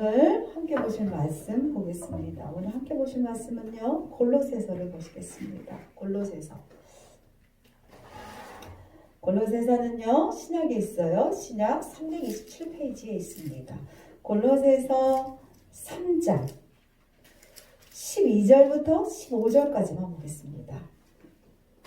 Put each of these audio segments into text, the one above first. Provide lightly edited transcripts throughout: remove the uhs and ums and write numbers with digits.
오늘 함께 보실 말씀 보겠습니다. 오늘 함께 보실 말씀은요, 골로새서를 보시겠습니다. 골로새서는요, 신약에 있어요. 신약 327페이지에 있습니다. 골로새서 3장 12절부터 15절까지만 보겠습니다.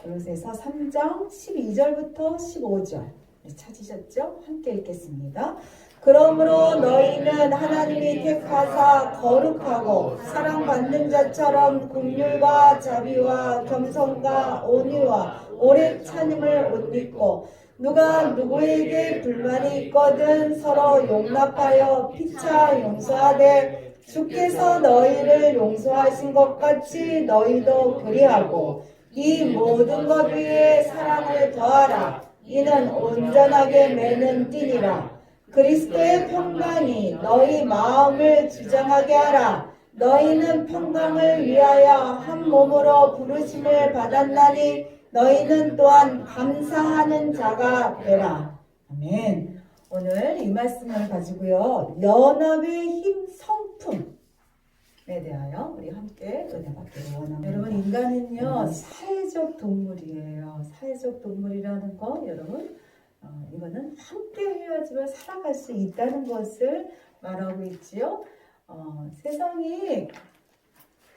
골로새서 3장 12절부터 15절 찾으셨죠? 함께 읽겠습니다. 그러므로 너희는 하나님이 택하사 거룩하고 사랑받는 자처럼 긍휼과 자비와 겸손과 온유와 오래 참음을 옷 입고 누가 누구에게 불만이 있거든 서로 용납하여 피차 용서하되 주께서 너희를 용서하신 것 같이 너희도 그리하고 이 모든 것 위에 사랑을 더하라. 이는 온전하게 매는 띠니라. 그리스도의 평강이 너희 마음을 주장하게 하라. 너희는 평강을 위하여 한 몸으로 부르심을 받았나니 너희는 또한 감사하는 자가 되라. 아멘. 오늘 이 말씀을 가지고요, 연합의 힘 성품에 대하여 우리 함께 은혜 받기를 원합니다. 여러분, 인간은요 사회적 동물이에요. 사회적 동물이라는 거 여러분, 이거는 함께 해야지만 살아갈 수 있다는 것을 말하고 있지요. 세상이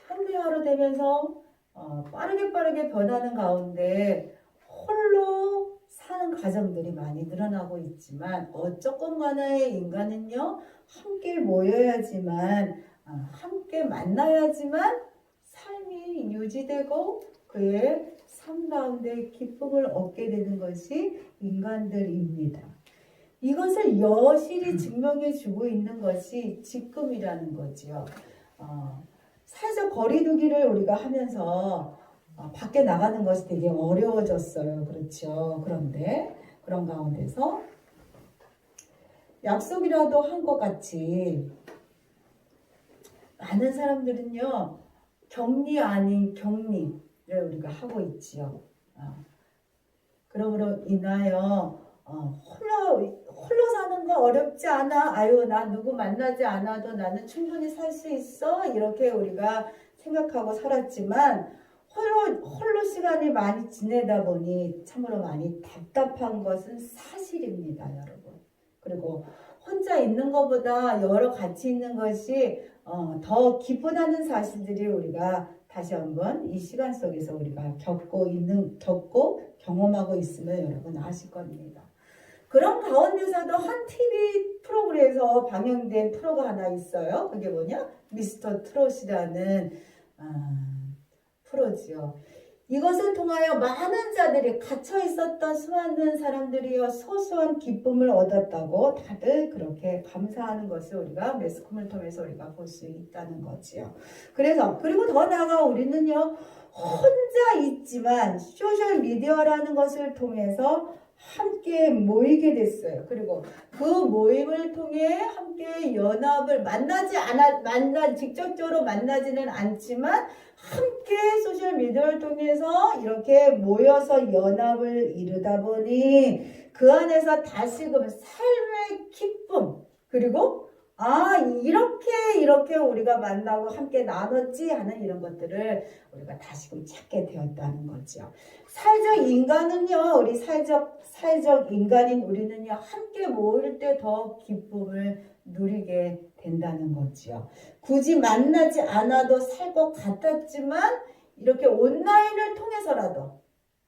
현대화로 되면서 빠르게 변하는 가운데 홀로 사는 가정들이 많이 늘어나고 있지만 어쨌건 간에 인간은요 함께 모여야지만 함께 만나야지만 삶이 유지되고 그의 삶 가운데 기쁨을 얻게 되는 것이 인간들입니다. 이것을 여실히 증명해 주고 있는 것이 직금이라는 거지요. 사회적 거리두기를 우리가 하면서 밖에 나가는 것이 되게 어려워졌어요. 그렇죠. 그런데 그런 가운데서 약속이라도 한 것 같이 많은 사람들은요 격리 아닌 격리를 우리가 하고 있지요. 그러므로 인하여 홀로 사는 거 어렵지 않아. 아유, 나 누구 만나지 않아도 나는 충분히 살 수 있어. 이렇게 우리가 생각하고 살았지만 홀로 시간을 많이 지내다 보니 참으로 많이 답답한 것은 사실입니다, 여러분. 그리고 혼자 있는 것보다 여러 같이 있는 것이 더 기쁘다는 사실들이 우리가 다시 한번 이 시간 속에서 우리가 겪고 경험하고 있으면 여러분 아실 겁니다. 그런 가운데서도 한 TV 프로그램에서 방영된 프로가 하나 있어요. 그게 뭐냐? 미스터 트롯이라는 프로지요. 이것을 통하여 많은 자들이 갇혀 있었던 수많은 사람들이요 소소한 기쁨을 얻었다고 다들 그렇게 감사하는 것을 우리가 매스컴을 통해서 우리가 볼 수 있다는 거지요. 그리고 더 나아가 우리는요 혼자 있지만 소셜 미디어라는 것을 통해서 함께 모이게 됐어요. 그리고 그 모임을 통해 함께 연합을 직접적으로 만나지는 않지만 함께 소셜 미디어를 통해서 이렇게 모여서 연합을 이루다 보니 그 안에서 다시금 삶의 기쁨, 그리고 이렇게 우리가 만나고 함께 나눴지 하는 이런 것들을 우리가 다시금 찾게 되었다는 거죠. 사회적 인간은요, 우리 사회적 인간인 우리는요, 함께 모일 때 더 기쁨을 누리게 된다는 거지요. 굳이 만나지 않아도 살 것 같았지만 이렇게 온라인을 통해서라도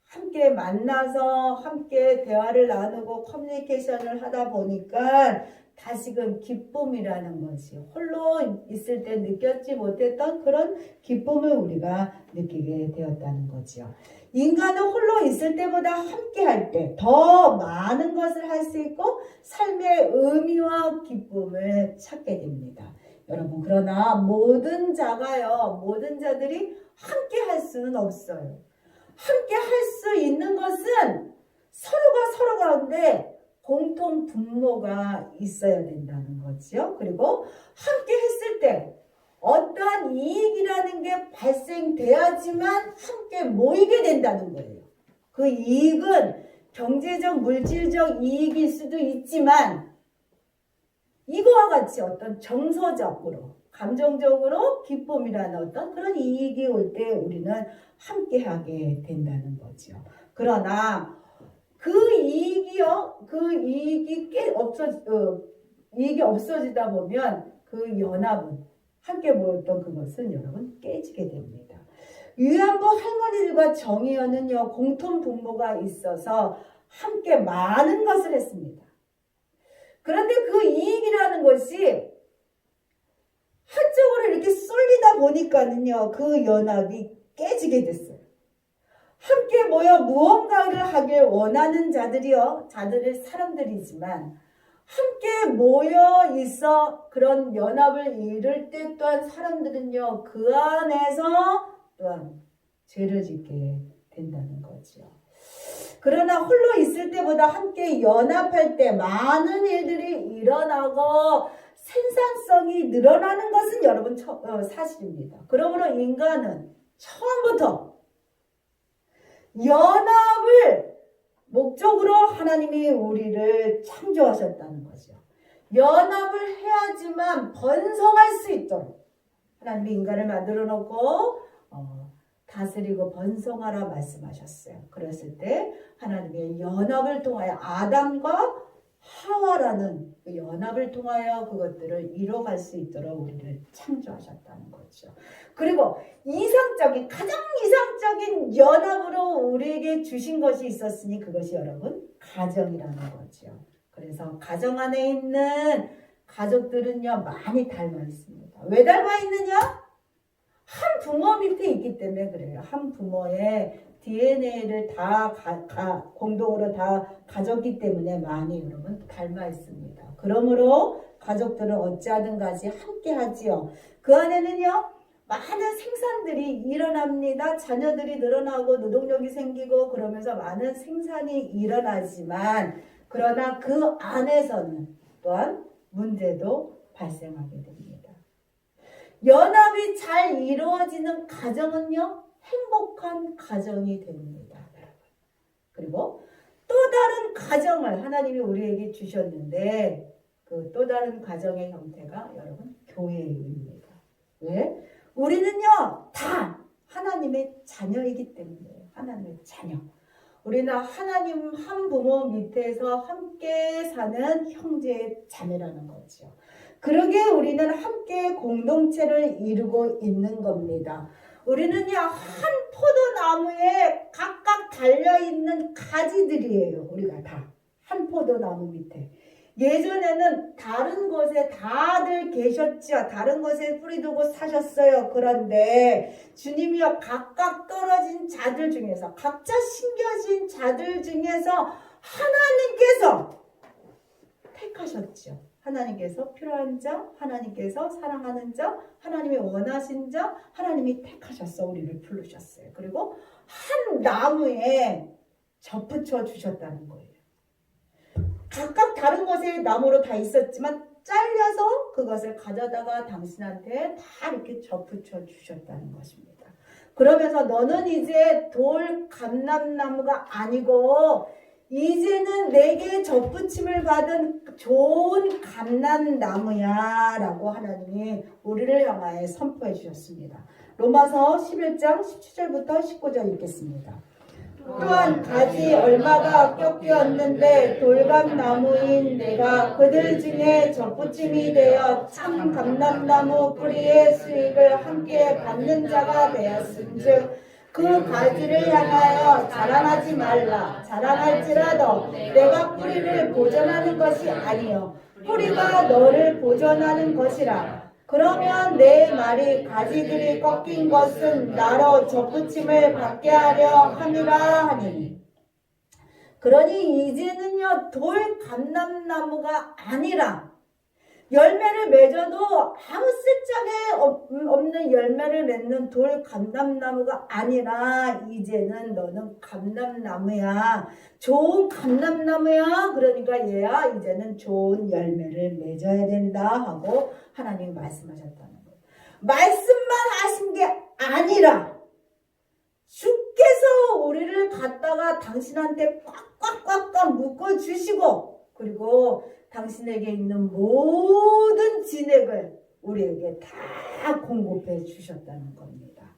함께 만나서 함께 대화를 나누고 커뮤니케이션을 하다 보니까 다시금 기쁨이라는 것이 홀로 있을 때 느꼈지 못했던 그런 기쁨을 우리가 느끼게 되었다는 거죠. 인간은 홀로 있을 때보다 함께 할 때 더 많은 것을 할 수 있고 삶의 의미와 기쁨을 찾게 됩니다. 여러분, 그러나 모든 자들이 함께 할 수는 없어요. 함께 할 수 있는 것은 서로가 서로 가운데 공통 분모가 있어야 된다는 거지요. 그리고 함께 했을 때 어떠한 이익이라는 게 발생돼야지만 함께 모이게 된다는 거예요. 그 이익은 경제적, 물질적 이익일 수도 있지만 이거와 같이 어떤 정서적으로 감정적으로 기쁨이라는 어떤 그런 이익이 올 때 우리는 함께하게 된다는 거죠. 그러나 그 이익이요, 그 이익이 이익이 없어지다 보면 그 연합은 함께 모였던 그것은 여러분 깨지게 됩니다. 위안부 할머니들과 정의연은요 공통 분모가 있어서 함께 많은 것을 했습니다. 그런데 그 이익이라는 것이 한쪽으로 이렇게 쏠리다 보니까는요 그 연합이 깨지게 됐어요. 함께 모여 무언가를 하길 원하는 자들의 사람들이지만 함께 모여 있어 그런 연합을 이룰 때 또한 사람들은요 그 안에서 또한 죄를 짓게 된다는 거죠. 그러나 홀로 있을 때보다 함께 연합할 때 많은 일들이 일어나고 생산성이 늘어나는 것은 여러분 사실입니다. 그러므로 인간은 처음부터 연합을 목적으로 하나님이 우리를 창조하셨다는 거죠. 연합을 해야지만 번성할 수 있도록 하나님이 인간을 만들어 놓고 다스리고 번성하라 말씀하셨어요. 그랬을 때 하나님의 연합을 통하여 아담과 하와라는 그 연합을 통하여 그것들을 이뤄갈 수 있도록 우리를 창조하셨다는 거죠. 그리고 가장 이상적인 연합으로 우리에게 주신 것이 있었으니 그것이 여러분 가정이라는 거죠. 그래서 가정 안에 있는 가족들은요 많이 닮아 있습니다. 왜 닮아 있느냐? 한 부모 밑에 있기 때문에 그래요. 한 부모의 DNA를 다 공동으로 다 가졌기 때문에 많이 여러분 닮아 있습니다. 그러므로 가족들은 어찌하든 가지 함께 하지요. 그 안에는요 많은 생산들이 일어납니다. 자녀들이 늘어나고 노동력이 생기고 그러면서 많은 생산이 일어나지만 그러나 그 안에서는 또한 문제도 발생하게 됩니다. 연합이 잘 이루어지는 가정은요 행복한 가정이 됩니다. 여러분. 그리고 또 다른 가정을 하나님이 우리에게 주셨는데 그 또 다른 가정의 형태가 여러분 교회입니다. 왜? 우리는요 다 하나님의 자녀이기 때문이에요. 하나님의 자녀. 우리는 하나님 한 부모 밑에서 함께 사는 형제의 자매라는 거죠. 그러게 우리는 함께 공동체를 이루고 있는 겁니다. 우리는요 한 포도나무에 각각 달려있는 가지들이에요. 우리가 다 한 포도나무 밑에. 예전에는 다른 곳에 다들 계셨죠. 다른 곳에 뿌리 두고 사셨어요. 그런데 주님이요 각각 떨어진 자들 중에서 각자 심겨진 자들 중에서 하나님께서 택하셨죠. 하나님께서 필요한 자, 하나님께서 사랑하는 자, 하나님이 원하신 자, 하나님이 택하셨어. 우리를 부르셨어요. 그리고 한 나무에 접붙여 주셨다는 거예요. 각각 다른 곳에 나무로 다 있었지만 잘려서 그것을 가져다가 당신한테 다 이렇게 접붙여 주셨다는 것입니다. 그러면서 너는 이제 돌 감람나무가 아니고 이제는 내게 접붙임을 받은 좋은 감람나무야 라고 하나님이 우리를 향하여 선포해 주셨습니다. 로마서 11장 17절부터 19절 읽겠습니다. 또한 가지 얼마가 꺾였는데 돌감나무인 내가 그들 중에 접붙임이 되어 참 감람나무 뿌리의 수익을 함께 받는 자가 되었은즉 그 가지를 향하여 자랑하지 말라. 자랑할지라도 내가 뿌리를 보존하는 것이 아니요 뿌리가 너를 보존하는 것이라. 그러면 내 말이 가지들이 꺾인 것은 나로 접붙임을 받게 하려 함이라 하니. 그러니 이제는요 돌 감람나무가 아니라 열매를 맺어도 아무 쓸짝에 없는 열매를 맺는 돌 감람나무가 아니라 이제는 너는 감람나무야. 좋은 감람나무야. 그러니까 얘야 이제는 좋은 열매를 맺어야 된다 하고 하나님이 말씀하셨다는 거예요. 말씀만 하신 게 아니라 주께서 우리를 갖다가 당신한테 꽉꽉꽉꽉 묶어주시고 그리고 당신에게 있는 모든 진액을 우리에게 다 공급해 주셨다는 겁니다.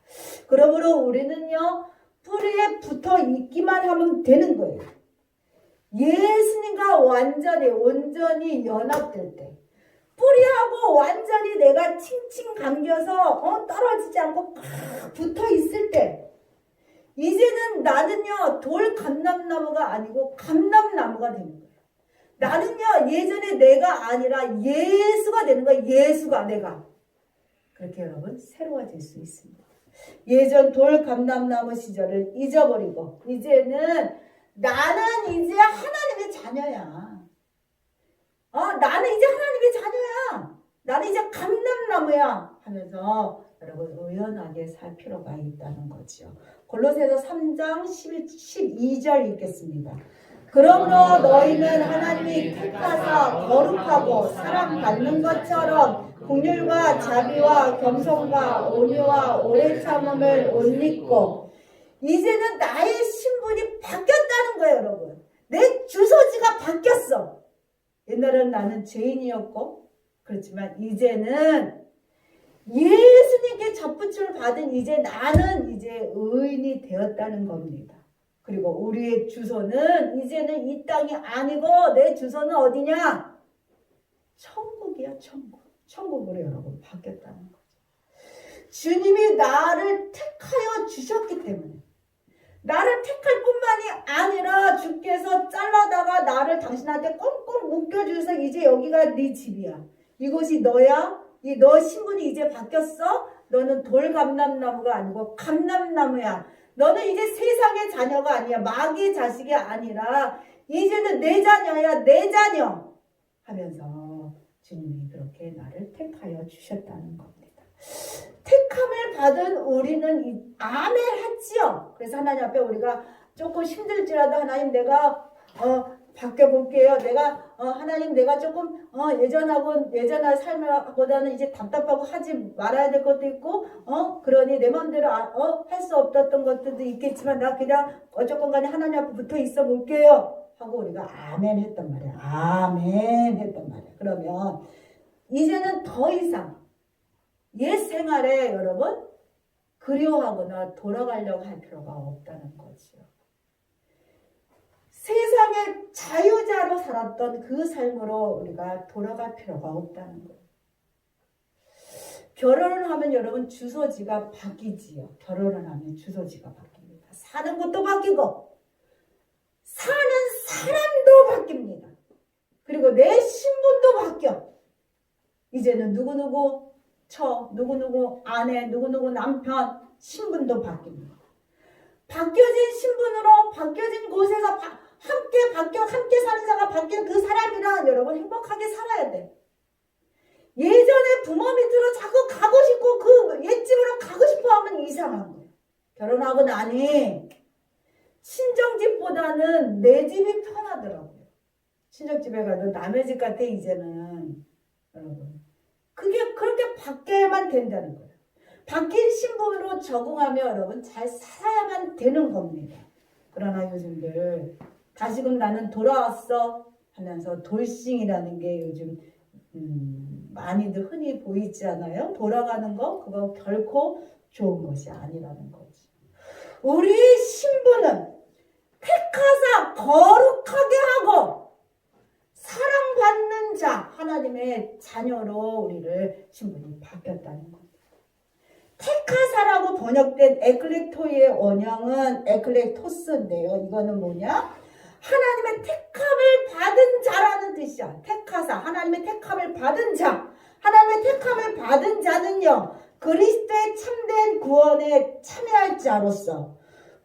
그러므로 우리는요, 뿌리에 붙어 있기만 하면 되는 거예요. 예수님과 온전히 연합될 때, 뿌리하고 완전히 내가 칭칭 감겨서 떨어지지 않고 꽉 붙어 있을 때, 이제는 나는요, 돌 감람나무가 아니고 감람나무가 되는 거예요. 나는요, 예전에 내가 아니라 예수가 되는 거예요. 예수가 내가. 그렇게 여러분 새로워질 수 있습니다. 예전 돌 감람나무 시절을 잊어버리고 이제는 나는 이제 하나님의 자녀야. 나는 이제 하나님의 자녀야. 나는 이제 감람나무야 하면서 여러분 의연하게 살 필요가 있다는 거죠. 골로새서 3장 12절 읽겠습니다. 그러므로 너희는 하나님이 택하사 거룩하고 사랑받는 것처럼 긍휼과 자비와 겸손과 온유와 오래 참음을 옷 입고, 이제는 나의 신분이 바뀌었다는 거예요, 여러분. 내 주소지가 바뀌었어. 옛날에는 나는 죄인이었고, 그렇지만 이제는 예수님께 접붙임을 받은 이제 나는 이제 의인이 되었다는 겁니다. 그리고 우리의 주소는 이제는 이 땅이 아니고 내 주소는 어디냐? 천국이야, 천국. 천국으로 여러분 바뀌었다는 거죠. 주님이 나를 택하여 주셨기 때문에, 나를 택할 뿐만이 아니라 주께서 잘라다가 나를 당신한테 꽁꽁 묶여주셔서 이제 여기가 네 집이야. 이곳이 너야. 너 신분이 이제 바뀌었어. 너는 돌감람나무가 아니고 감람나무야. 너는 이제 세상의 자녀가 아니야. 마귀의 자식이 아니라 이제는 내 자녀야. 내 자녀 하면서 주님이 그렇게 나를 택하여 주셨다는 겁니다. 택함을 받은 우리는 아멘 했지요. 그래서 하나님 앞에 우리가 조금 힘들지라도 하나님 내가 바뀌어볼게요. 내가 하나님 내가 조금 예전의 삶보다는 이제 답답하고 하지 말아야 될 것도 있고 그러니 내 마음대로 할 수 없었던 것들도 있겠지만 나 그냥 어쨌건 간에 하나님 앞에 붙어 있어 볼게요 하고 우리가 아멘 했단 말이야. 아멘 했단 말이야. 그러면 이제는 더 이상 옛 생활에 여러분 그리워하거나 돌아가려고 할 필요가 없다는 거죠. 세상의 자유자로 살았던 그 삶으로 우리가 돌아갈 필요가 없다는 거예요. 결혼을 하면 여러분 주소지가 바뀌지요. 결혼을 하면 주소지가 바뀝니다. 사는 곳도 바뀌고 사는 사람도 바뀝니다. 그리고 내 신분도 바뀌어. 이제는 누구누구 누구누구 아내, 누구누구 남편 신분도 바뀝니다. 바뀌어진 신분으로 바뀌어진 곳에서 함께 사는 자가 바뀐 그 사람이랑 여러분 행복하게 살아야 돼. 예전에 부모 밑으로 자꾸 가고 싶고 그 옛집으로 가고 싶어 하면 이상한 거예요. 결혼하고 나니 친정집보다는 내 집이 편하더라고요. 친정집에 가도 남의 집 같아 이제는. 여러분 그게 그렇게 바뀌어야만 된다는 거예요. 바뀐 신분으로 적응하며 여러분 잘 살아야만 되는 겁니다. 그러나 요즘들 다시금 나는 돌아왔어 하면서 돌싱이라는 게 요즘 많이들 흔히 보이지 않아요? 돌아가는 거 그거 결코 좋은 것이 아니라는 거지. 우리 신분은 택하사 거룩하게 하고 사랑받는 자 하나님의 자녀로 우리를 신분이 바뀌었다는 겁니다. 택하사라고 번역된 에클렉토의 원형은 에클렉토스인데요. 이거는 뭐냐? 하나님의 택함을 받은 자라는 뜻이야. 택하사, 하나님의 택함을 받은 자. 하나님의 택함을 받은 자는요, 그리스도의 참된 구원에 참여할 자로서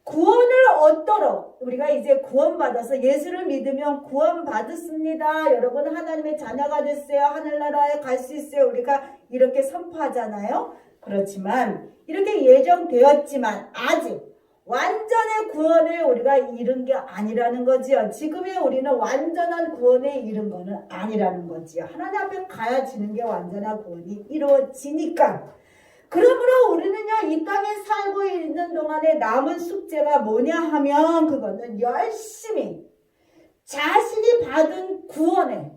구원을 얻도록 우리가 이제 구원받아서 예수를 믿으면 구원받았습니다. 여러분 하나님의 자녀가 됐어요. 하늘나라에 갈 수 있어요. 우리가 이렇게 선포하잖아요. 그렇지만 이렇게 예정되었지만 아직 완전의 구원을 우리가 이룬 게 아니라는 거지요. 지금의 우리는 완전한 구원에 이른 거는 아니라는 거지요. 하나님 앞에 가야 지는 게 완전한 구원이 이루어지니까. 그러므로 우리는요, 이 땅에 살고 있는 동안에 남은 숙제가 뭐냐 하면 그거는 열심히 자신이 받은 구원에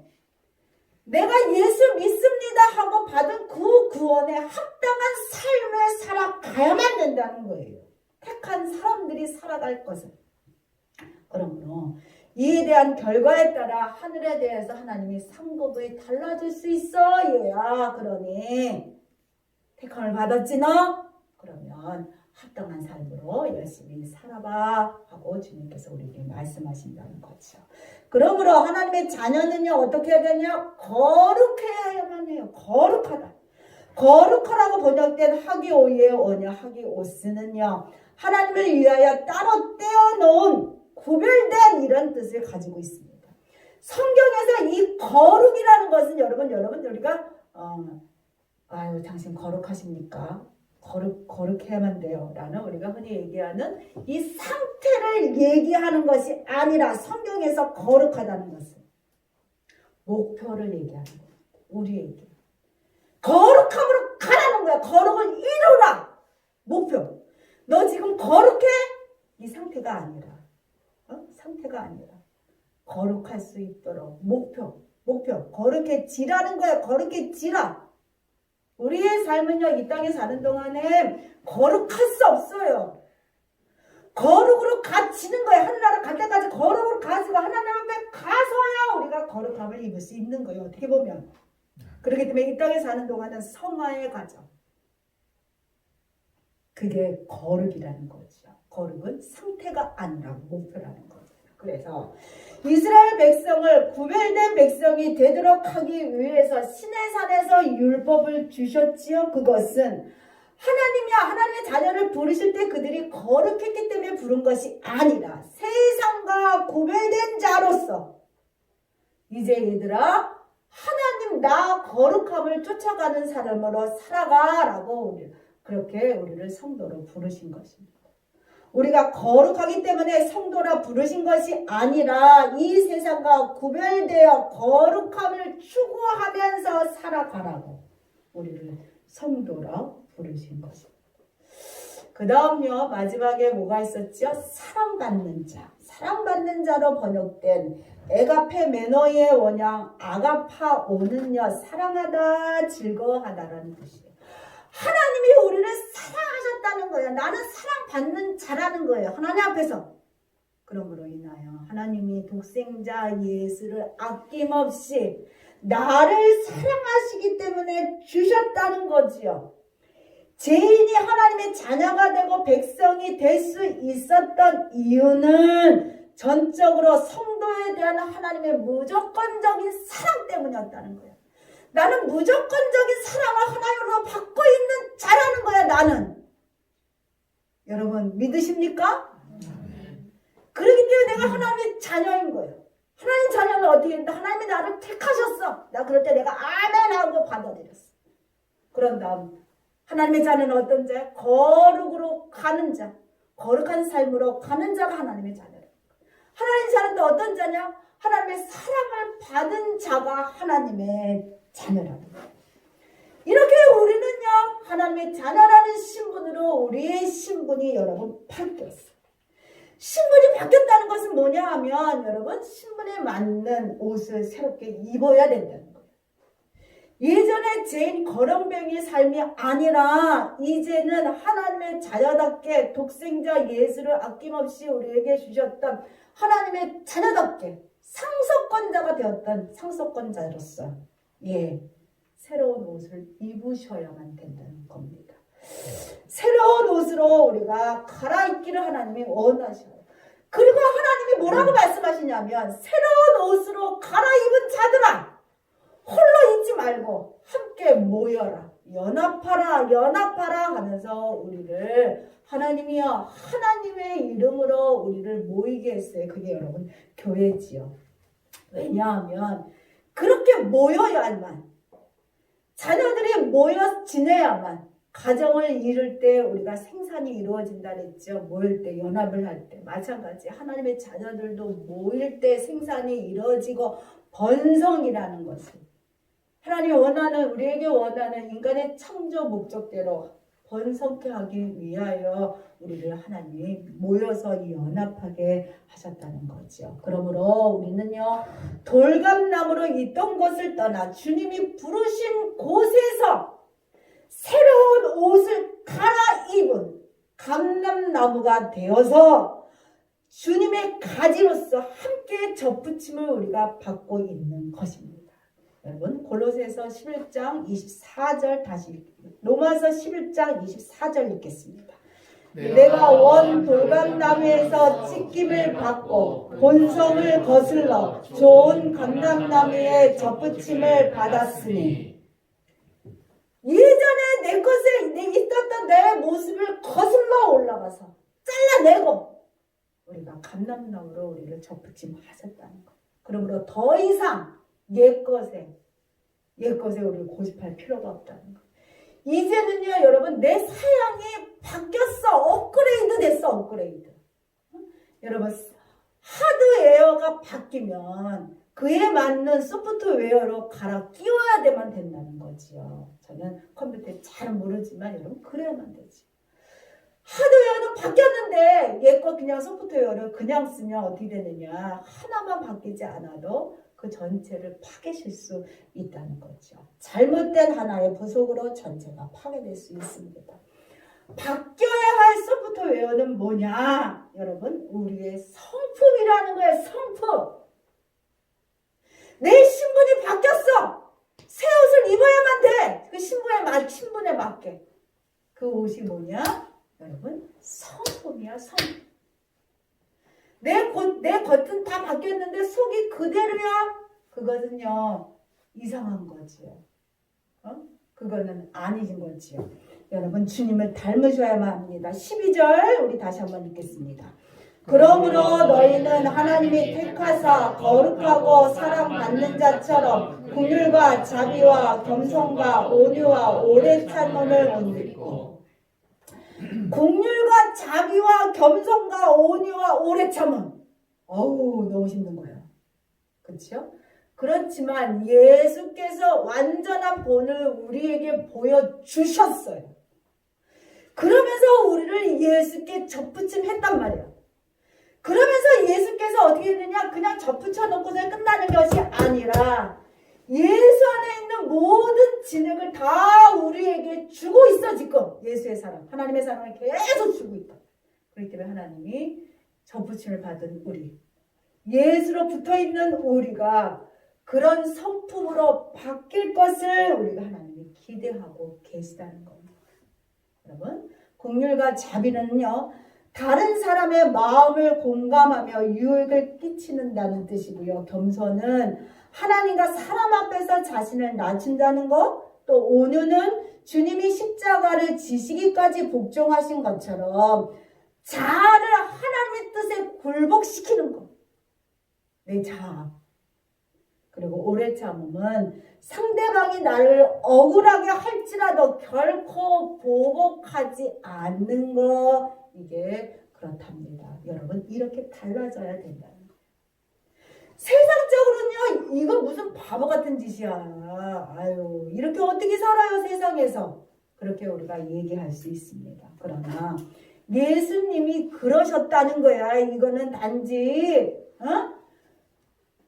내가 예수 믿습니다 하고 받은 그 구원에 합당한 삶을 살아가야만 된다는 거예요. 택한 사람들이 살아갈 것은. 그러므로 이에 대한 결과에 따라 하늘에 대해서 하나님이 상급이 달라질 수 있어. 얘야. 그러니 택함을 받았지 너? 그러면 합당한 삶으로 열심히 살아봐 하고 주님께서 우리에게 말씀하신다는 거죠. 그러므로 하나님의 자녀는요 어떻게 해야 되냐? 거룩해야만 해요. 거룩하다. 거룩하라고 번역된 하기오의 원어 하기오스는요 하나님을 위하여 따로 떼어놓은 구별된 이런 뜻을 가지고 있습니다. 성경에서 이 거룩이라는 것은 여러분 우리가 아유 당신 거룩하십니까? 거룩해야만 돼요 라는 우리가 흔히 얘기하는 이 상태를 얘기하는 것이 아니라 성경에서 거룩하다는 것은 목표를 얘기하는 거예요. 우리에게 거룩함으로 가라는 거야. 거룩을 이루라. 목표. 너 지금 거룩해? 이 상태가 아니라 상태가 아니라 거룩할 수 있도록 목표 거룩해지라는 거야. 거룩해지라. 우리의 삶은요 이 땅에 사는 동안에 거룩할 수 없어요. 거룩으로 가지는 거예요. 하늘나라 갈 때까지 거룩으로 가지고 하나님 앞에 가서야 우리가 거룩함을 입을 수 있는 거예요. 어떻게 보면. 그렇기 때문에 이 땅에 사는 동안은 성화의 과정. 그게 거룩이라는 거죠. 거룩은 상태가 아니라 목표라는 거죠. 그래서 이스라엘 백성을 구별된 백성이 되도록 하기 위해서 시내산에서 율법을 주셨지요. 그것은 하나님의 자녀를 부르실 때 그들이 거룩했기 때문에 부른 것이 아니라 세상과 구별된 자로서 이제 얘들아 하나님 나 거룩함을 쫓아가는 사람으로 살아가라고 그렇게 우리를 성도로 부르신 것입니다. 우리가 거룩하기 때문에 성도라 부르신 것이 아니라 이 세상과 구별되어 거룩함을 추구하면서 살아가라고 우리를 성도라 부르신 것입니다. 그 다음요 마지막에 뭐가 있었죠? 사랑받는 자. 사랑받는 자로 번역된 에가페 매너의 원형 아가파오는요 사랑하다 즐거워하다라는 뜻이에요. 하나님이 우리를 사랑하셨다는 거예요. 나는 사랑받는 자라는 거예요. 하나님 앞에서. 그러므로 인하여 하나님이 독생자 예수를 아낌없이 나를 사랑하시기 때문에 주셨다는 거지요. 죄인이 하나님의 자녀가 되고 백성이 될 수 있었던 이유는 전적으로 성도에 대한 하나님의 무조건적인 사랑 때문이었다는 거예요. 나는 무조건적인 사랑을 하나님으로 받고 있는 자라는 거야. 나는. 여러분 믿으십니까? 그렇기 때문에 내가 하나님의 자녀인 거예요. 하나님 자녀는 어떻게 했는데 하나님이 나를 택하셨어. 나 그럴 때 내가 아멘 하고 받아들였어. 그런 다음 하나님의 자녀는 어떤 자야? 거룩으로 가는 자. 거룩한 삶으로 가는 자가 하나님의 자녀라. 하나님의 자녀는 또 어떤 자냐? 하나님의 사랑을 받은 자가 하나님의 자녀라는 거예요. 이렇게 우리는요 하나님의 자녀라는 신분으로 우리의 신분이 여러분 바뀌었어요. 신분이 바뀌었다는 것은 뭐냐 하면 여러분 신분에 맞는 옷을 새롭게 입어야 된다는 거예요. 예전에 죄인 거렁뱅이 삶이 아니라 이제는 하나님의 자녀답게 독생자 예수를 아낌없이 우리에게 주셨던 하나님의 자녀답게 상속권자가 되었던 상속권자로서 새로운 옷을 입으셔야만 된다는 겁니다. 새로운 옷으로 우리가 갈아입기를 하나님이 원하셔요. 그리고 하나님이 뭐라고 말씀하시냐면 새로운 옷으로 갈아입은 자들아 홀로 있지 말고 함께 모여라. 연합하라 하면서 우리를 하나님이여 하나님의 이름으로 우리를 모이게 했어요. 그게 여러분 교회지요. 왜냐하면 그렇게 모여야만 자녀들이 모여 지내야만 가정을 이룰 때 우리가 생산이 이루어진다 그랬죠. 모일 때 연합을 할 때 마찬가지 하나님의 자녀들도 모일 때 생산이 이루어지고 번성이라는 것을 하나님이 원하는 우리에게 원하는 인간의 창조 목적대로 번성케 하기 위하여 우리를 하나님이 모여서 연합하게 하셨다는 거죠. 그러므로 우리는요, 돌감나무로 있던 곳을 떠나 주님이 부르신 곳에서 새로운 옷을 갈아입은 감람나무가 되어서 주님의 가지로서 함께 접붙임을 우리가 받고 있는 것입니다. 여러분, 골로새서 11장 24절 다시 로마서 11장 24절 읽겠습니다. 내가 원 돌감나무에서 찢김을 받고 본성을 거슬러 좋은 감람나무에 접붙임을 받았으니, 예전에 내 것에 있었던 내 모습을 거슬러 올라가서 잘라내고 우리가 감람나무로 우리를 접붙임 하셨다는 것. 그러므로 더 이상 옛것에 우리를 고집할 필요가 없다는 것. 이제는요, 여러분, 내 사양이 바뀌었어. 업그레이드 됐어. 업그레이드. 여러분, 하드웨어가 바뀌면 그에 맞는 소프트웨어로 갈아 끼워야만 된다는 거지요. 저는 컴퓨터에 잘 모르지만 여러분, 그래야만 되지. 하드웨어는 바뀌었는데 옛거 그냥 소프트웨어를 그냥 쓰면 어떻게 되느냐, 하나만 바뀌지 않아도 그 전체를 파괴실 수 있다는 거죠. 잘못된 하나의 부속으로 전체가 파괴될 수 있습니다. 바뀌어야 할 소프트웨어는 뭐냐? 여러분, 우리의 성품이라는 거예요. 성품. 내 신분이 바뀌었어. 새 옷을 입어야만 돼. 그 신분에 맞게. 그 옷이 뭐냐? 여러분, 성품이야. 성품. 내 겉은 다 바뀌었는데 속이 그대로야. 그것은요, 이상한 거지요. 그거는 아니진 거지요. 여러분, 주님을 닮으셔야만 합니다. 12절 우리 다시 한번 읽겠습니다. 그러므로 너희는 하나님이 택하사 거룩하고 사랑받는 자처럼 긍휼과 자비와 겸손과 온유와 오래 참음을 온유리고. 긍휼과 자비와 겸손과 온유와 오래 참음. 어우, 너무 힘든 거예요. 그렇죠? 그렇지만 예수께서 완전한 본을 우리에게 보여주셨어요. 그러면서 우리를 예수께 접붙임했단 말이에요. 그러면서 예수께서 어떻게 했느냐? 그냥 접붙여 놓고서 끝나는 것이 아니라 예수 안에 있는 모든 진흙을 다 우리에게 주고 있어. 지금 예수의 사랑, 하나님의 사랑을 계속 주고 있다. 그렇기 때문에 하나님이 접붙임을 받은 우리, 예수로 붙어있는 우리가 그런 성품으로 바뀔 것을 우리가 하나님이 기대하고 계시다는 겁니다. 여러분, 긍휼과 자비는요, 다른 사람의 마음을 공감하며 유익을 끼치는다는 뜻이고요. 겸손은 하나님과 사람 앞에서 자신을 낮춘다는 것, 또 온유는 주님이 십자가를 지시기까지 복종하신 것처럼 자아를 하나님의 뜻에 굴복시키는 것. 내 자아. 그리고 오래 참음은 상대방이 나를 억울하게 할지라도 결코 보복하지 않는 것. 이게 그렇답니다. 여러분, 이렇게 달라져야 된다는 거예요. 세상적으로는요, 이거 무슨 바보 같은 짓이야. 아유, 이렇게 어떻게 살아요, 세상에서. 그렇게 우리가 얘기할 수 있습니다. 그러나 예수님이 그러셨다는 거야. 이거는 단지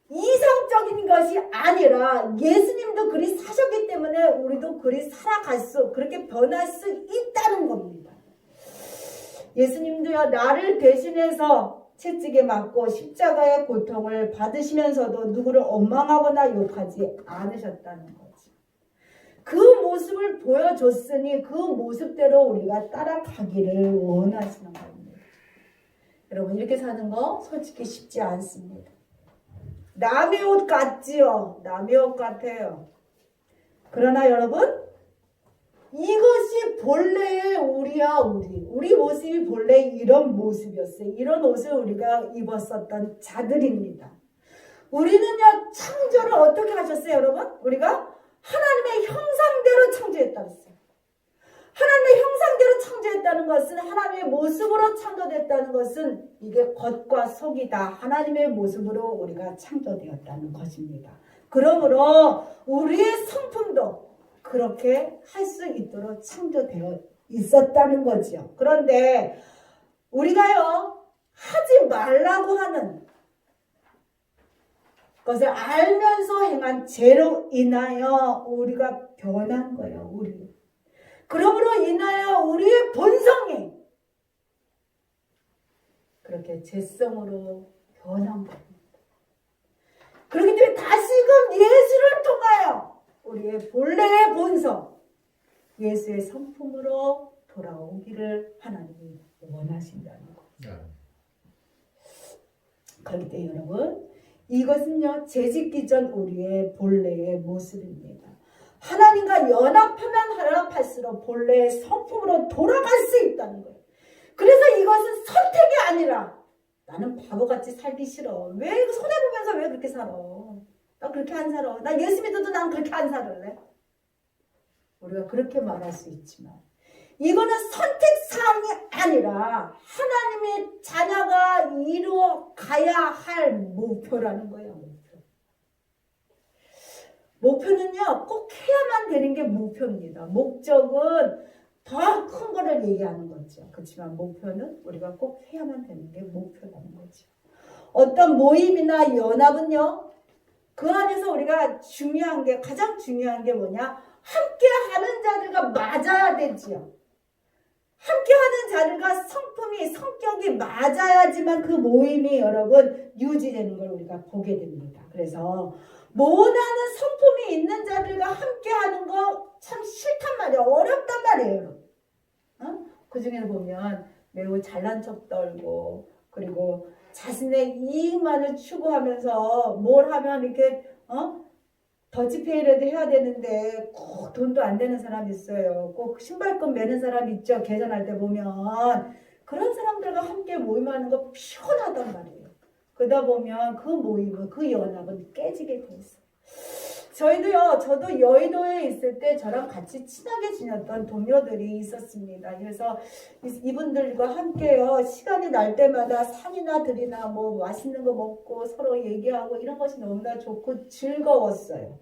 이상적인 것이 아니라 예수님도 그리 사셨기 때문에 우리도 그리 그렇게 변할 수 있다는 겁니다. 예수님도요, 나를 대신해서 채찍에 맞고 십자가의 고통을 받으시면서도 누구를 원망하거나 욕하지 않으셨다는 거지. 그 모습을 보여줬으니 그 모습대로 우리가 따라가기를 원하시는 겁니다. 여러분, 이렇게 사는 거 솔직히 쉽지 않습니다. 남의 옷 같지요? 남의 옷 같아요. 그러나 여러분, 이것이 본래의 우리야. 우리 모습이 본래 이런 모습이었어요. 이런 옷을 우리가 입었었던 자들입니다. 우리는요, 창조를 어떻게 하셨어요, 여러분? 우리가 하나님의 형상대로 창조했다고 했어요. 하나님의 형상대로 창조했다는 것은, 하나님의 모습으로 창조됐다는 것은 이게 겉과 속이 다 하나님의 모습으로 우리가 창조되었다는 것입니다. 그러므로 우리의 성품도 그렇게 할 수 있도록 창조되어 있었다는 거죠. 그런데 우리가요, 하지 말라고 하는 것을 알면서 행한 죄로 인하여 우리가 변한 거예요. 우리. 그러므로 인하여 우리의 본성이 그렇게 죄성으로 변한 겁니다. 그렇기 때문에 다시금 예수를 통하여 우리의 본래의 본성, 예수의 성품으로 돌아오기를 하나님이 원하신다는 거죠. 그렇기 때문에 여러분, 이것은요, 재짓기 전 우리의 본래의 모습입니다. 하나님과 연합하면 연합할수록 본래의 성품으로 돌아갈 수 있다는 거예요. 그래서 이것은 선택이 아니라 나는 바보같이 살기 싫어. 왜 이거 손해보면서 왜 그렇게 살아? 나 그렇게 안 살아. 나 예수 믿어도 난 그렇게 안 살을래. 우리가 그렇게 말할 수 있지만 이거는 선택사항이 아니라 하나님의 자녀가 이루어가야 할 목표라는 거예요. 목표는요, 꼭 해야만 되는 게 목표입니다. 목적은 더 큰 거를 얘기하는 거죠. 그렇지만 목표는 우리가 꼭 해야만 되는 게 목표라는 거죠. 어떤 모임이나 연합은요, 그 안에서 우리가 중요한 게, 가장 중요한 게 뭐냐? 함께 하는 자들과 맞아야 되지요. 함께 하는 자들과 성격이 맞아야지만 그 모임이 여러분 유지되는 걸 우리가 보게 됩니다. 그래서 못하는 성품이 있는 자들과 함께 하는 거 참 싫단 말이에요. 어렵단 말이에요. 그 중에 보면 매우 잘난 척 떨고, 그리고 자신의 이익만을 추구하면서 뭘 하면 이렇게 더치페이라도 해야 되는데 꼭 돈도 안 되는 사람이 있어요. 꼭 신발끈 매는 사람이 있죠. 계산할 때 보면. 그런 사람들과 함께 모임하는 거 피곤하단 말이에요. 그러다 보면 그 모임은, 그 연합은 깨지게 돼 있어요. 저도 여의도에 있을 때 저랑 같이 친하게 지냈던 동료들이 있었습니다. 그래서 이분들과 함께요, 시간이 날 때마다 산이나 들이나 뭐 맛있는 거 먹고 서로 얘기하고 이런 것이 너무나 좋고 즐거웠어요.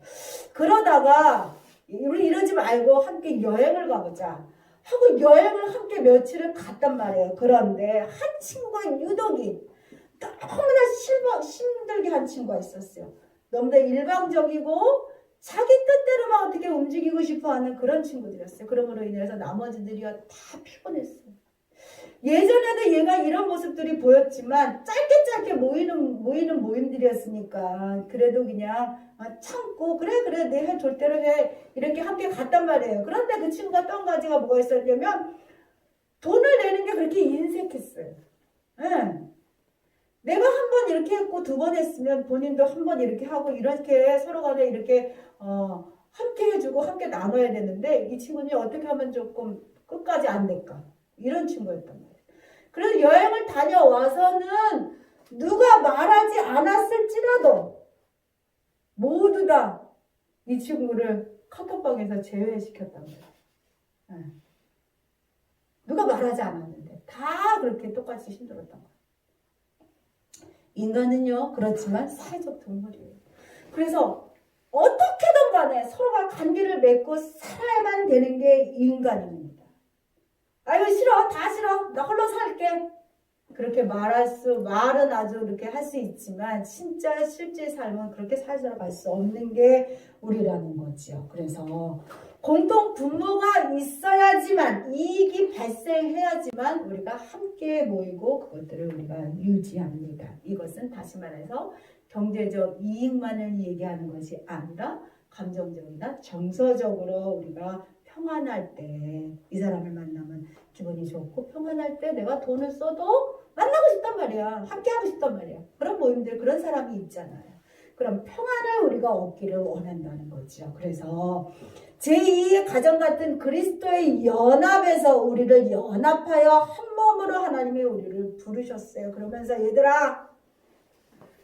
그러다가 우리 이러지 말고 함께 여행을 가보자 하고 여행을 함께 며칠을 갔단 말이에요. 그런데 한 친구가 유독이 너무나 힘들게 한 친구가 있었어요. 너무나 일방적이고 자기 뜻대로만 어떻게 움직이고 싶어하는 그런 친구들이었어요. 그러므로 인해서 나머지들이요 다 피곤했어요. 예전에도 얘가 이런 모습들이 보였지만 짧게 모이는 모임들이었으니까 그래도 그냥 참고 그래 내 할 절대로 해 이렇게 함께 갔단 말이에요. 그런데 그 친구가 또 한 가지가 뭐가 있었냐면 돈을 내는 게 그렇게 인색했어요. 네. 내가 한 번 이렇게 했고 두 번 했으면 본인도 한 번 이렇게 하고 이렇게 서로 간에 이렇게 함께 해주고 함께 나눠야 되는데 이 친구는 어떻게 하면 조금 끝까지 안 될까 이런 친구였단 말이에요. 그래서 여행을 다녀와서는 누가 말하지 않았을지라도 모두 다 이 친구를 카톡방에서 제외시켰단 말이에요. 네. 누가 말하지 않았는데 다 그렇게 똑같이 힘들었단 말이에요. 인간은요 그렇지만 사회적 동물이에요. 그래서 어떻게든 간에 서로가 관계를 맺고 살아야만 되는 게 인간입니다. 아이고 싫어 다 싫어 나 홀로 살게 그렇게 말은 아주 이렇게 할 수 있지만 진짜 실제 삶은 그렇게 살아갈 수 없는 게 우리라는 거죠. 그래서 공동 분모가 있어야지만 이익이 발생해야지만 우리가 함께 모이고 그것들을 우리가 유지합니다. 이것은 다시 말해서 경제적 이익만을 얘기하는 것이 아니라 감정적이나 정서적으로 우리가 평안할 때 이 사람을 만나면 기분이 좋고 평안할 때 내가 돈을 써도 만나고 싶단 말이야. 함께하고 싶단 말이야. 그런 모임들 그런 사람이 있잖아요. 그럼 평안을 우리가 얻기를 원한다는 거죠. 그래서 제2의 가정 같은 그리스도의 연합에서 우리를 연합하여 한 몸으로 하나님이 우리를 부르셨어요. 그러면서 얘들아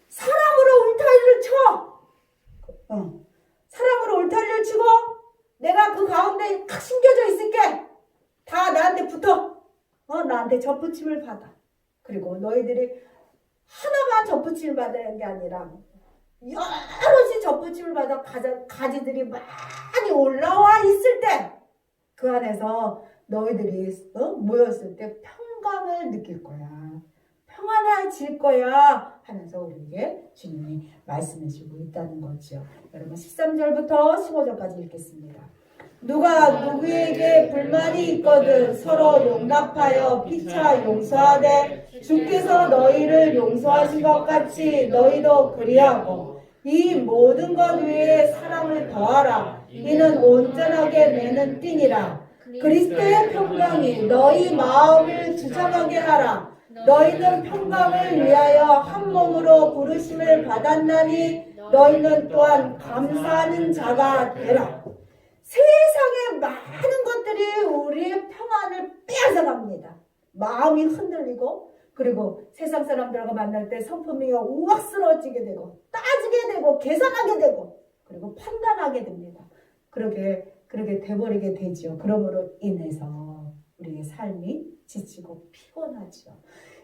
사랑으로 울타리를 쳐. 사랑으로 울타리를 치고 내가 그 가운데 탁 숨겨져 있을게. 다 나한테 붙어. 나한테 접붙임을 받아. 그리고 너희들이 하나만 접붙임을 받는 게 아니라 여럿이 접붙임을 받아 가지들이 많이 올라와 있을 때 그 안에서 너희들이 모였을 때 평강을 느낄 거야. 평안해질 거야 하면서 우리에게 주님이 말씀해 주고 있다는 거죠. 여러분 13절부터 15절까지 읽겠습니다. 누가 누구에게 불만이 있거든 서로 용납하여 피차 용서하되 주께서 너희를 용서하신 것 같이 너희도 그리하고 이 모든 것 위에 사랑을 더하라. 이는 온전하게 매는 띠니라. 그리스도의 평강이 너희 마음을 주장하게 하라. 너희는 평강을 위하여 한 몸으로 부르심을 받았나니 너희는 또한 감사하는 자가 되라. 세상의 많은 것들이 우리의 평안을 빼앗아갑니다. 마음이 흔들리고 그리고 세상 사람들과 만날 때 성품이 우악스러워지게 되고 따지게 되고 계산하게 되고 그리고 판단하게 됩니다. 그렇게 돼버리게 되죠. 그러므로 인해서 우리의 삶이 지치고 피곤하죠.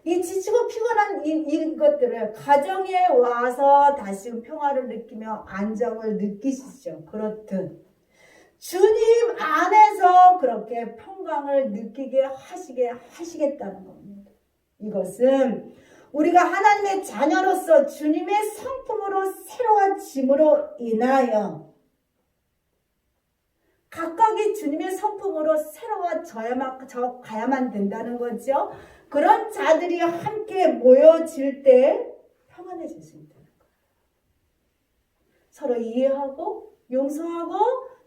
이 지치고 피곤한 이것들을 가정에 와서 다시금 평화를 느끼며 안정을 느끼시죠. 그렇듯 주님 안에서 그렇게 평강을 느끼게 하시겠다는 겁니다. 이것은 우리가 하나님의 자녀로서 주님의 성품으로 새로워짐으로 인하여 각각이 주님의 성품으로 새로워져 가야만 된다는 거죠. 그런 자들이 함께 모여질 때 평안해질 수 있다는 거예요. 서로 이해하고 용서하고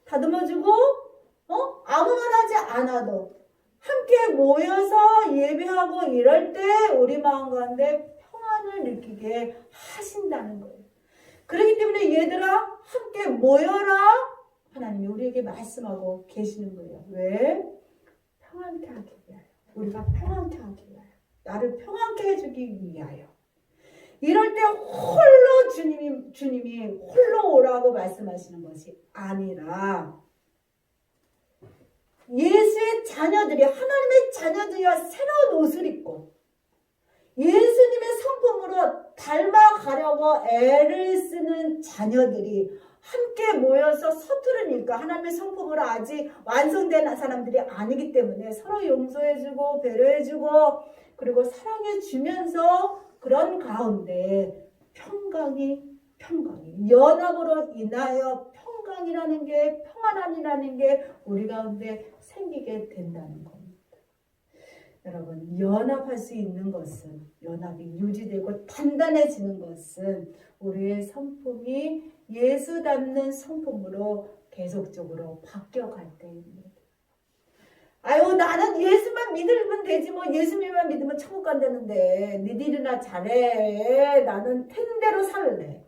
다듬어주고 아무 말 하지 않아도 함께 모여서 예배하고 이럴 때 우리 마음 가운데 평안을 느끼게 하신다는 거예요. 그렇기 때문에 얘들아 함께 모여라. 하나님이 우리에게 말씀하고 계시는 거예요. 왜? 평안케 하기 위하여. 우리가 평안케 하기 위하여. 나를 평안케 해주기 위하여. 이럴 때 홀로 주님이 홀로 오라고 말씀하시는 것이 아니라 예수의 자녀들이 하나님의 자녀들이와 새로운 옷을 입고 예수님의 성품으로 닮아가려고 애를 쓰는 자녀들이 함께 모여서 서투르니까 하나님의 성품으로 아직 완성된 사람들이 아니기 때문에 서로 용서해주고 배려해주고 그리고 사랑해주면서 그런 가운데 평강이 연합으로 인하여 평강이라는 게 평안함이라는 게 우리 가운데 생기게 된다는 겁니다. 여러분 연합할 수 있는 것은 연합이 유지되고 단단해지는 것은 우리의 성품이 예수 닮는 성품으로 계속적으로 바뀌어갈 때입니다. 아유 나는 예수만 믿으면 되지 뭐 예수님만 믿으면 천국 간다는데 니들이나 잘해. 나는 되는 대로 살래.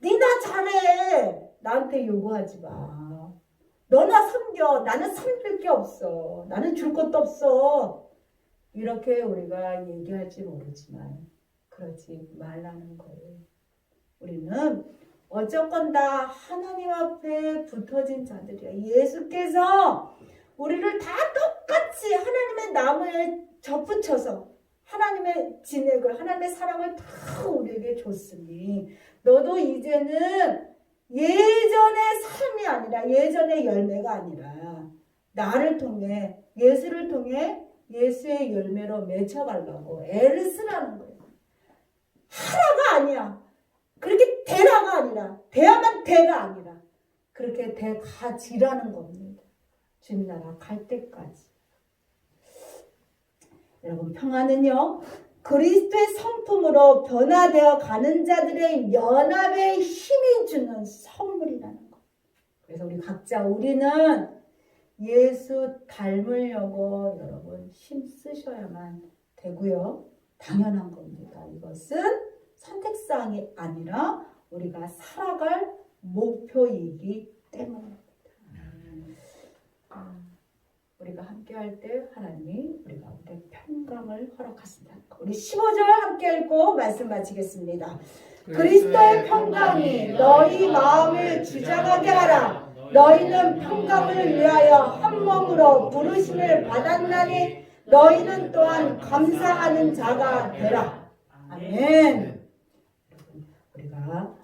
니나 잘해. 나한테 요구하지 마. 너나 섬겨. 나는 섬길 게 없어. 나는 줄 것도 없어. 이렇게 우리가 얘기할지 모르지만 그러지 말라는 거예요. 우리는 어쨌건 다 하나님 앞에 붙어진 자들이야. 예수께서 우리를 다 똑같이 하나님의 나무에 접붙여서 하나님의 진액을 하나님의 사랑을 다 우리에게 줬으니 너도 이제는 예전의 삶이 아니라 예전의 열매가 아니라 나를 통해 예수를 통해 예수의 열매로 맺혀가려고 애를 쓰라는 거예요. 하라가 아니야. 그렇게 되라가 아니라 돼야만 돼가 아니라 그렇게 돼가지라는 겁니다. 주님 나라 갈 때까지. 여러분 평안은요 그리스도의 성품으로 변화되어 가는 자들의 연합에 힘이 주는 선물이라는 거. 그래서 우리 각자 우리는 예수 닮으려고 여러분 힘 쓰셔야만 되고요. 당연한 겁니다. 이것은 선택사항이 아니라 우리가 살아갈 목표이기 때문입니다. 우리가 함께 할 때 하나님이 우리 가운데 평강을 허락하신다. 우리 15절 함께 읽고 말씀 마치겠습니다. 그리스도의 평강이 너희 마음을 주장하게 하라. 너희는 평강을 위하여 한 몸으로 부르심을 받았나니 너희는 또한 감사하는 자가 되라. 아멘. 우리가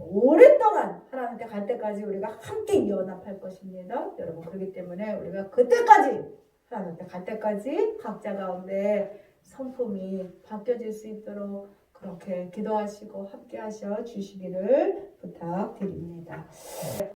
오랫동안 하나님께 갈 때까지 우리가 함께 연합할 것입니다. 여러분 그렇기 때문에 우리가 그때까지 하나님 앞에 갈 때까지 각자 가운데 성품이 바뀌어질 수 있도록 그렇게 기도하시고 함께 하셔 주시기를 부탁드립니다.